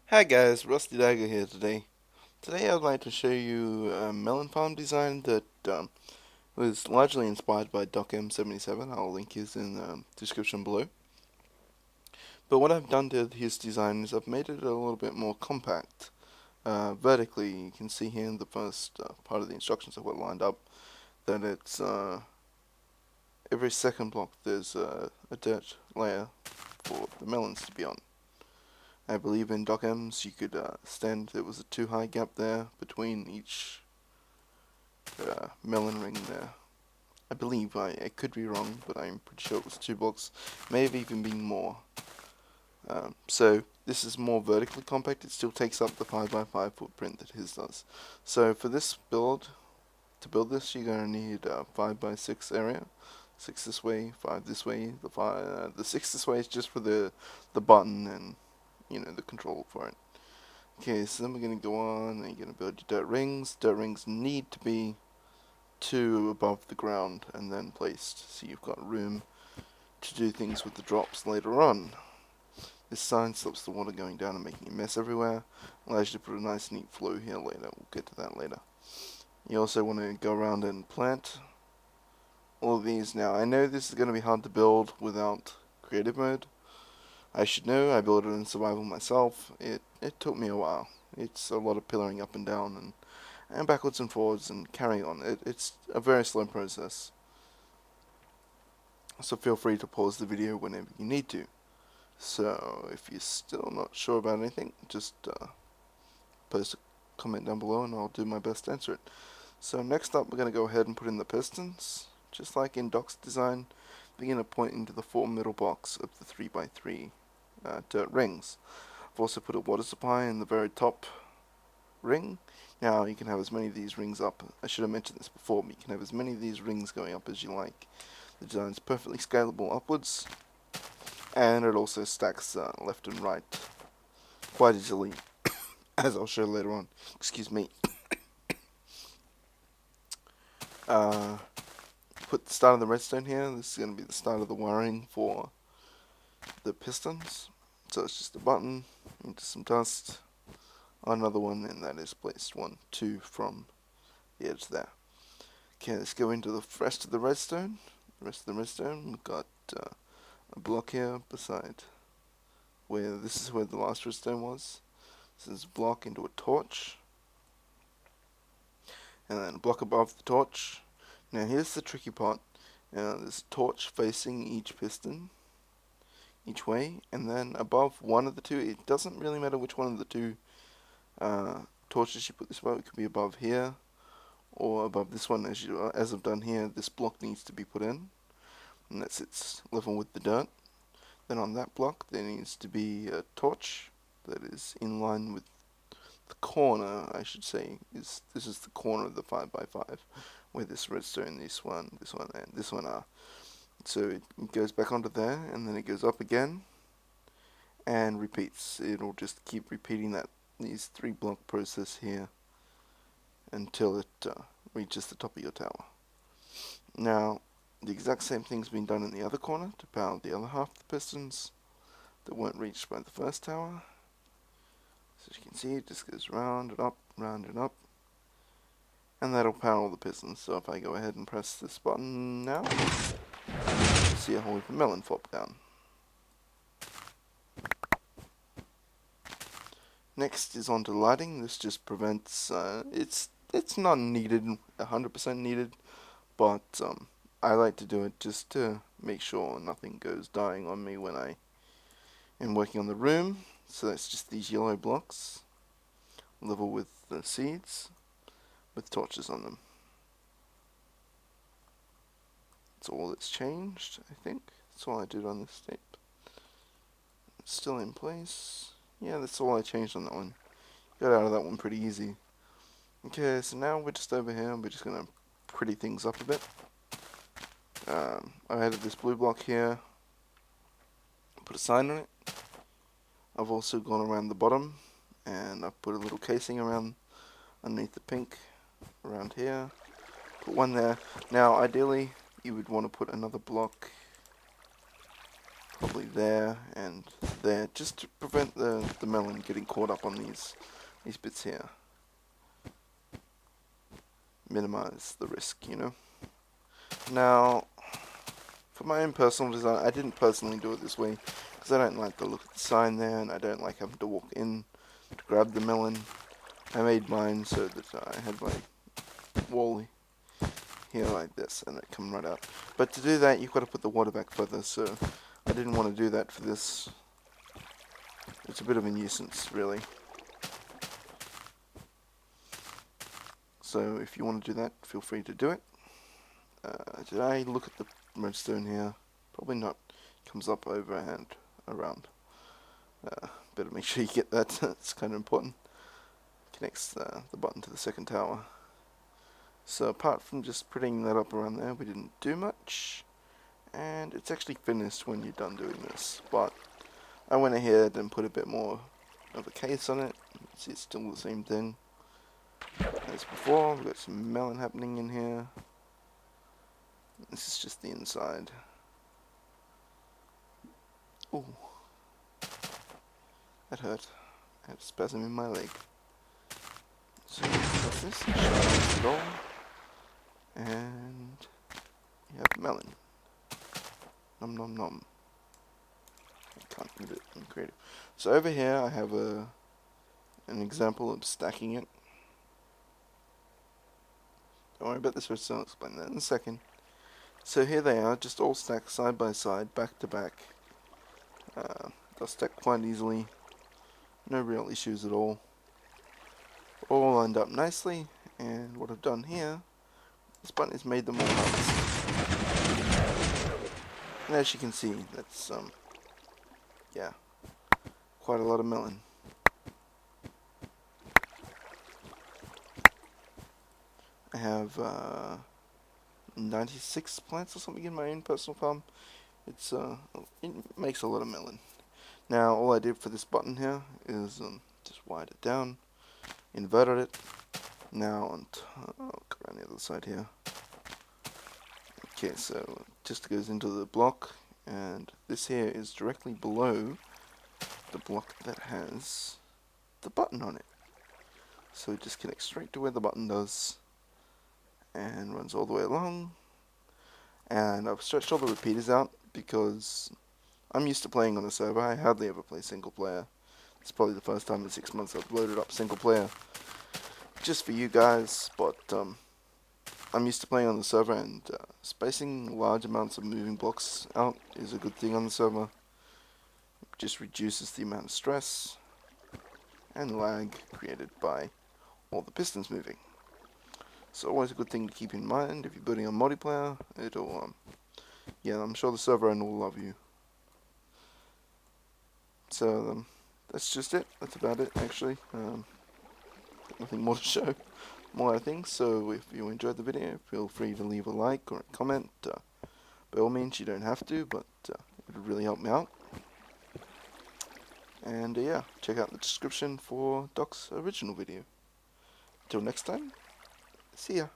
Hi guys, Rusty Dagger here today. Today I'd like to show you a melon farm design that was largely inspired by DocM77. I'll link his in the description below. But what I've done to his design is I've made it a little bit more compact. Vertically, you can see here in the first part of the instructions I've got lined up that it's every second block there's a dirt layer for the melons to be on. I believe in DocMs you could stand, there was a too high gap there between each melon ring there. I believe, I could be wrong, but I'm pretty sure it was 2 blocks, may have even been more. So this is more vertically compact, it still takes up the 5x5 footprint that his does. So for this build, to build this you're going to need a 5x6 area. 6 this way, 5 this way, the 6 this way is just for the button and the control for it. Okay, so then we're going to go on and you're going to build your dirt rings. Dirt rings need to be 2 above the ground and then placed so you've got room to do things with the drops later on. This sign stops the water going down and making a mess everywhere. Allows you to put a nice neat flow here later. We'll get to that later. You also want to go around and plant all of these. Now I know this is going to be hard to build without creative mode. I should know, I built it in survival myself. It took me a while. It's a lot of pillaring up and down and backwards and forwards and carrying on. It's a very slow process. So feel free to pause the video whenever you need to. So if you're still not sure about anything, just post a comment down below and I'll do my best to answer it. So next up we're going to go ahead and put in the pistons. Just like in Doc's design, we're going to point into the 4 middle blocks of the 3x3 dirt rings. I've also put a water supply in the very top ring. Now you can have as many of these rings up. I should have mentioned this before, but you can have as many of these rings going up as you like. The design is perfectly scalable upwards, and it also stacks left and right quite easily, as I'll show later on. Excuse me. Put the start of the redstone here. This is going to be the start of the wiring for the pistons. So it's just a button into some dust, another one, and that is placed 1, 2 from the edge there. Okay, let's go into the rest of the redstone. The rest of the redstone, we've got a block here beside where this is where the last redstone was. This is a block into a torch, and then a block above the torch. Now here's the tricky part. There's a torch facing each piston, each way, and then above one of the two, it doesn't really matter which one of the two torches you put this above. It could be above here or above this one. As I've done here, this block needs to be put in, and that sits level with the dirt. Then on that block there needs to be a torch that is in line with the corner, I should say. This is the corner of the 5x5 where this redstone, this one, and this one are. So it goes back onto there, and then it goes up again and repeats. It'll just keep repeating these 3 block process here until it reaches the top of your tower. Now the exact same thing's been done in the other corner to power the other half of the pistons that weren't reached by the first tower. So as you can see, it just goes round and up, and that'll power all the pistons. So if I go ahead and press this button now, you'll see a whole heap of melon flop down. Next is onto lighting. This just prevents, it's not needed, 100% needed, but I like to do it just to make sure nothing goes dying on me when I am working on the room. So that's just these yellow blocks, level with the seeds, with torches on them. That's all that's changed, I think. That's all I did on this tape. It's still in place. Yeah, that's all I changed on that one. Got out of that one pretty easy. Okay, so now we're just over here, and we're just going to pretty things up a bit. I added this blue block here, put a sign on it. I've also gone around the bottom, and I've put a little casing around underneath the pink, around here. Put one there. Now, ideally, you would want to put another block probably there and there, just to prevent the melon getting caught up on these bits here. Minimize the risk, you know. Now, for my own personal design, I didn't personally do it this way because I don't like the look of the sign there, and I don't like having to walk in to grab the melon. I made mine so that I had my wall here like this, and it come right out. But to do that, you've got to put the water back further, so I didn't want to do that for this. It's a bit of a nuisance, really. So if you want to do that, feel free to do it. Did I look at the redstone here? Probably not. Comes up over and around. Better make sure you get that. It's kind of important. Connects the button to the second tower. So apart from just putting that up around there, we didn't do much. And it's actually finished when you're done doing this. But I went ahead and put a bit more of a case on it. See, it's still the same thing as before. We've got some melon happening in here. This is just the inside. Ooh. That hurt. I had a spasm in my leg. So what's this? Shiny doll. And you have melon. Nom nom nom. I can't read it in creative. So over here I have an example of stacking it. Don't worry about this first, I'll explain that in a second. So here they are, just all stacked side by side, back to back. They'll stack quite easily. No real issues at all. All lined up nicely, and what I've done here, this button has made them all harvest. And as you can see, that's yeah, quite a lot of melon. I have 96 plants or something in my own personal farm. It makes a lot of melon. Now all I did for this button here is just wired it down, inverted it. Now I'll go around the other side here. Okay, so it just goes into the block, and this here is directly below the block that has the button on it. So it just connects straight to where the button does and runs all the way along. And I've stretched all the repeaters out because I'm used to playing on a server. I hardly ever play single player. It's probably the first time in 6 months I've loaded up single player just for you guys, but I'm used to playing on the server, and spacing large amounts of moving blocks out is a good thing on the server. It just reduces the amount of stress and lag created by all the pistons moving. So always a good thing to keep in mind if you're building on multiplayer. It'll, yeah, I'm sure the server owner will love you. So that's just it. That's about it, actually. Nothing more to show. More things. So if you enjoyed the video, feel free to leave a like or a comment. By all means, you don't have to, but it would really help me out. And yeah, check out the description for Doc's original video. Until next time, see ya.